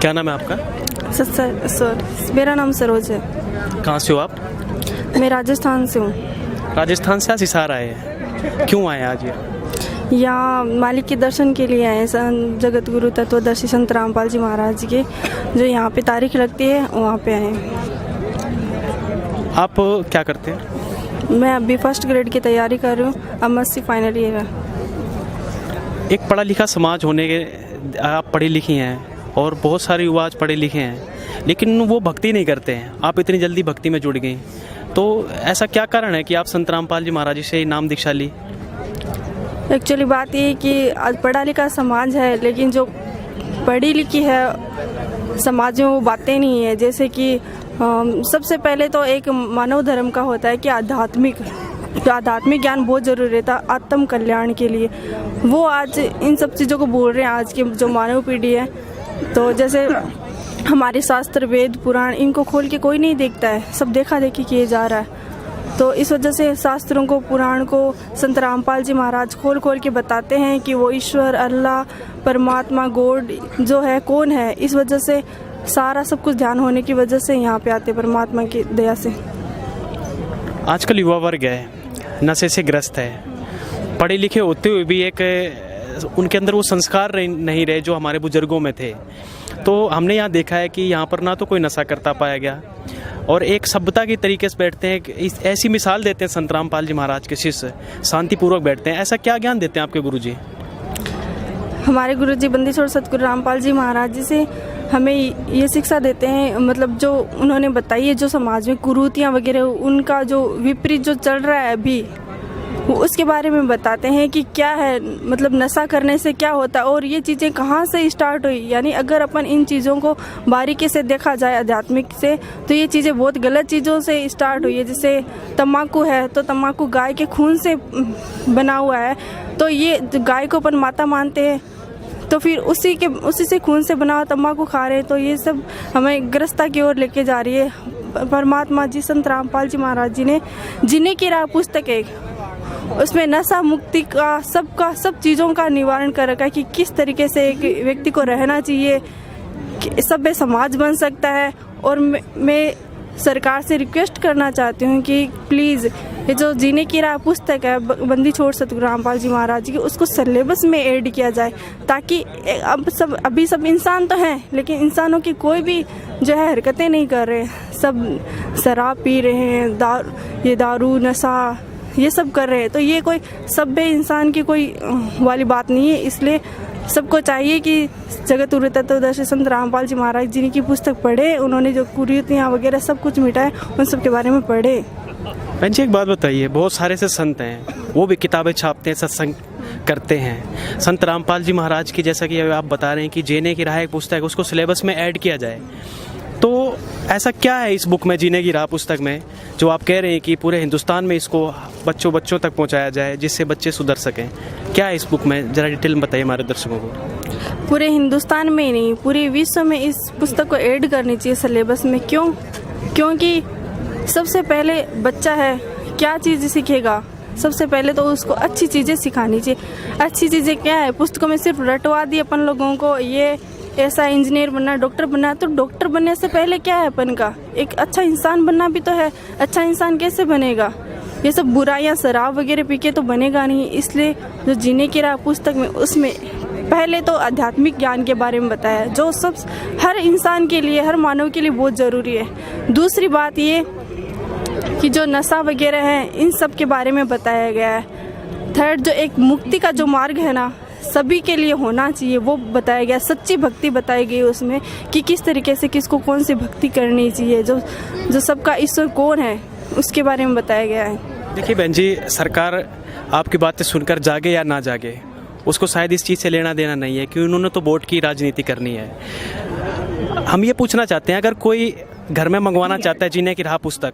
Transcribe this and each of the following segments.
क्या नाम है आपका? सर मेरा नाम सरोज है। कहाँ से हो आप? मैं राजस्थान से हूँ। राजस्थान से आज हिसार आए हैं, क्यों आए आज ये? यहाँ मालिक के दर्शन के लिए आए हैं, जगत गुरु तत्वदर्शी संत रामपाल जी महाराज के जो यहाँ पे तारीख लगती है वहाँ पे आए हैं। आप क्या करते हैं? मैं अभी फर्स्ट ग्रेड की तैयारी कर रही हूँ, अब MSc फाइनल ईयर है। एक पढ़ा लिखा समाज होने के आप पढ़ी लिखी हैं और बहुत सारे युवा आज पढ़े लिखे हैं, लेकिन वो भक्ति नहीं करते हैं। आप इतनी जल्दी भक्ति में जुड़ गई, तो ऐसा क्या कारण है कि आप संत रामपाल जी महाराज जी से नाम दीक्षा ली? एक्चुअली बात ये है कि आज पढ़ा लिखा समाज है, लेकिन जो पढ़ी लिखी है समाज में वो बातें नहीं है। जैसे कि सबसे पहले तो एक मानव धर्म का होता है कि आध्यात्मिक ज्ञान बहुत ज़रूरी रहता है आत्म कल्याण के लिए। वो आज इन सब चीज़ों को बोल रहे हैं आज की जो मानव पीढ़ी है। तो जैसे हमारे शास्त्र वेद पुराण इनको खोल के कोई नहीं देखता है, सब देखा देखी किए जा रहा है। तो इस वजह से शास्त्रों को पुराण को संत रामपाल जी महाराज खोल खोल के बताते हैं कि वो ईश्वर अल्लाह परमात्मा गॉड जो है कौन है। इस वजह से सारा सब कुछ ध्यान होने की वजह से यहाँ पे आते परमात्मा की दया से। आजकल युवा वर्ग है नशे से ग्रस्त है, पढ़े लिखे होते हुए भी एक उनके अंदर वो संस्कार नहीं रहे जो हमारे बुजुर्गों में थे। तो हमने यहाँ देखा है कि यहाँ पर ना तो कोई नशा करता पाया गया और एक सभ्यता की तरीके से बैठते हैं। ऐसी मिसाल देते हैं संत रामपाल जी महाराज के शिष्य शांतिपूर्वक बैठते हैं। ऐसा क्या ज्ञान देते हैं आपके गुरुजी? हमारे गुरुजी बंदी छोड़ सतगुरु रामपाल जी महाराज जी से हमें ये शिक्षा देते हैं, मतलब जो उन्होंने बताई है जो समाज में कुरीतियाँ वगैरह उनका जो विपरीत जो चल रहा है अभी, वो उसके बारे में बताते हैं कि क्या है, मतलब नशा करने से क्या होता है और ये चीज़ें कहाँ से स्टार्ट हुई। यानी अगर अपन इन चीज़ों को बारीकी से देखा जाए आध्यात्मिक से, तो ये चीज़ें बहुत गलत चीज़ों से स्टार्ट हुई है। जैसे तम्बाकू है तो तम्बाकू गाय के खून से बना हुआ है, तो ये गाय को अपन माता मानते हैं, तो फिर उसी से खून से बना हुआ तम्बाकू खा रहे हैं। तो ये सब हमें ग्रस्ता की ओर लेके जा रही है। परमात्मा जी संत रामपाल जी महाराज जी ने जीने की राह पुस्तक है, उसमें नशा मुक्ति का सब चीज़ों का निवारण कर रखा है कि किस तरीके से एक व्यक्ति को रहना चाहिए, सभ्य समाज बन सकता है। और मैं सरकार से रिक्वेस्ट करना चाहती हूँ कि प्लीज़ ये जो जीने की राह पुस्तक है बंदी छोड़ सतगुरु रामपाल जी महाराज की, उसको सिलेबस में ऐड किया जाए, ताकि अभी सब इंसान तो हैं, लेकिन इंसानों की कोई भी जो है हरकतें नहीं कर रहे। सब शराब पी रहे हैं, दारू नशा ये सब कर रहे हैं। तो ये कोई सभ्य इंसान की कोई वाली बात नहीं है। इसलिए सबको चाहिए कि जगत गुरु तत्वदर्शी संत रामपाल जी महाराज जी की पुस्तक पढ़े, उन्होंने जो कुरीतियाँ वगैरह सब कुछ मिटाए उन सब के बारे में पढ़े। बहन जी एक बात बताइए, बहुत सारे से संत हैं वो भी किताबें छापते हैं, सत्संग करते हैं। संत रामपाल जी महाराज की जैसा कि आप बता रहे हैं कि जीने की राह एक पुस्तक है, उसको सिलेबस में ऐड किया जाए, तो ऐसा क्या है इस बुक में जीने की राह पुस्तक में जो आप कह रहे हैं कि पूरे हिंदुस्तान में इसको बच्चों तक पहुंचाया जाए जिससे बच्चे सुधर सकें? क्या है इस बुक में, ज़रा डिटेल में बताइए हमारे दर्शकों को। पूरे हिंदुस्तान में ही नहीं, पूरे विश्व में इस पुस्तक को ऐड करनी चाहिए सिलेबस में। क्योंकि सबसे पहले बच्चा है क्या चीज़ सीखेगा, सबसे पहले तो उसको अच्छी चीज़ें सिखानी चाहिए। अच्छी चीज़ें क्या है, पुस्तकों में सिर्फ रटवा दी अपन लोगों को, ये ऐसा इंजीनियर बनना डॉक्टर बनना। तो डॉक्टर बनने से पहले क्या है अपन का, एक अच्छा इंसान बनना भी तो है। अच्छा इंसान कैसे बनेगा, ये सब बुराइयां शराब वगैरह पी के तो बनेगा नहीं। इसलिए जो जीने की राह पुस्तक में उसमें पहले तो आध्यात्मिक ज्ञान के बारे में बताया जो सब हर इंसान के लिए हर मानव के लिए बहुत ज़रूरी है। दूसरी बात ये कि जो नशा वगैरह है इन सब के बारे में बताया गया है। थर्ड जो एक मुक्ति का जो मार्ग है ना सभी के लिए होना चाहिए वो बताया गया। सच्ची भक्ति बताई गई उसमें कि किस तरीके से किसको कौन सी भक्ति करनी चाहिए, जो सबका ईश्वर कौन है उसके बारे में बताया गया है। देखिए बहन जी, सरकार आपकी बातें सुनकर जागे या ना जागे उसको शायद इस चीज़ से लेना देना नहीं है कि उन्होंने तो वोट की राजनीति करनी है। हम ये पूछना चाहते हैं, अगर कोई घर में मंगवाना चाहता है जीने की राह पुस्तक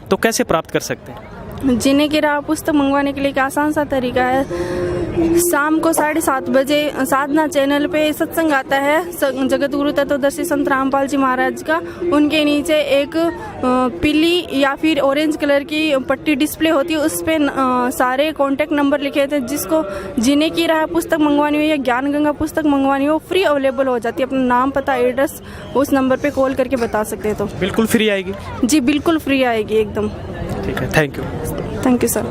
तो कैसे प्राप्त कर सकते हैं? जीने की राह पुस्तक मंगवाने के लिए एक आसान सा तरीका है, शाम को 7:30 बजे साधना चैनल पे सत्संग आता है जगत गुरु तत्वदर्शी संत रामपाल जी महाराज का। उनके नीचे एक पीली या फिर ऑरेंज कलर की पट्टी डिस्प्ले होती है, उस पे सारे कॉन्टैक्ट नंबर लिखे थे। जिसको जीने की राह पुस्तक मंगवानी हो या ज्ञान गंगा पुस्तक मंगवानी हो, फ्री अवेलेबल हो जाती है। अपना नाम पता एड्रेस उस नंबर पे कॉल करके बता सकते हैं। तो बिल्कुल फ्री आएगी? जी बिल्कुल फ्री आएगी एकदम। ठीक है, थैंक यू सर।